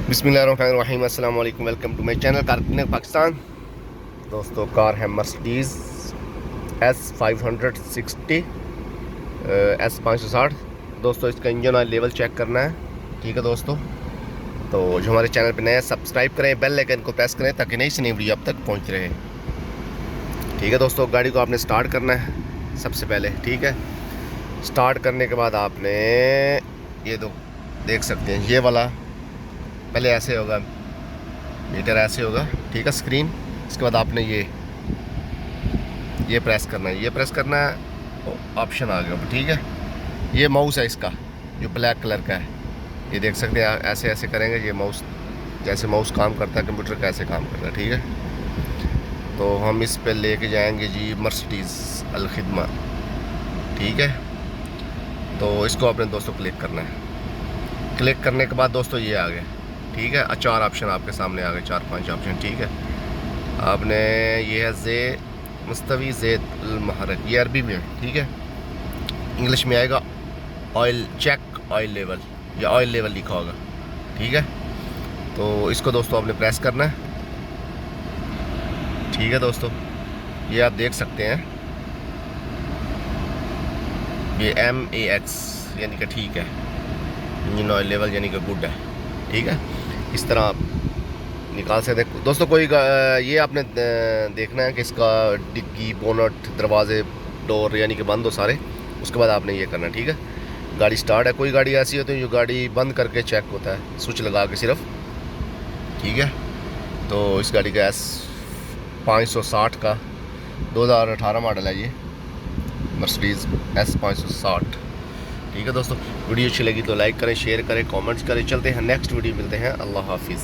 बिस्मिल्लाहिर्रहमानिर्रहीम, अस्सलाम वालेकुम। Welcome to my channel car Pakistan. दोस्तों, कार है मर्सिडीज़ S560 S560। दोस्तों, इसका इंजन ऑयल लेवल चेक करना है। ठीक है दोस्तों, तो जो हमारे चैनल पे नए हैं सब्सक्राइब करें, बेल आइकन को प्रेस करें ताकि नई से नई वीडियो आप तक पहुंच रहे। ठीक है दोस्तों, गाड़ी को आपने स्टार्ट करना है सबसे पहले। ठीक है, स्टार्ट करने के बाद आपने ये तो देख सकते हैं, ये वाला पहले ऐसे होगा, मीटर ऐसे होगा। ठीक है, स्क्रीन। इसके बाद आपने ये प्रेस करना है, ये प्रेस करना है, ऑप्शन आ गया। ठीक है, ये माउस है इसका जो ब्लैक कलर का है, ये देख सकते हैं। ऐसे ऐसे करेंगे, ये माउस जैसे माउस काम करता है कंप्यूटर का ऐसे काम करता है। ठीक है, तो हम इस पे लेके जाएंगे जी मर्सिडीज़ अल खिदमा। ठीक है, तो इसको अपने दोस्तों क्लिक करना है। क्लिक करने के बाद दोस्तों ये आ गया। ठीक है, 4 ऑप्शन आपके सामने आ गए, 4-5 ऑप्शन। ठीक है, आपने ये है जे मुस्तवी ज़ेद महरक, ये अरबी में। ठीक है, इंग्लिश में आएगा ऑयल चेक ऑयल लेवल, या ऑयल लेवल लिखा होगा। ठीक है, तो इसको दोस्तों आपने प्रेस करना है। ठीक है दोस्तों, ये आप देख सकते हैं, ये MAX यानी कि ठीक है, इंजन ऑयल लेवल यानी कि गुड है। ठीक है, इस तरह आप निकाल सकते हैं दोस्तों। कोई ये आपने देखना है कि इसका डिग्गी, बोनट, दरवाजे, डोर यानी कि बंद हो सारे। उसके बाद आपने ये करना है। ठीक है, गाड़ी स्टार्ट है। कोई गाड़ी ऐसी होती है जो गाड़ी बंद करके चेक होता है, स्विच लगा के सिर्फ। ठीक है, तो इस गाड़ी का S560 का 2018 मॉडल है ये मर्सिडीज़ S560। ठीक है दोस्तों, वीडियो अच्छी लगी तो लाइक करें, शेयर करें, कमेंट्स करें। चलते हैं नेक्स्ट वीडियो, मिलते हैं। अल्लाह हाफिज़।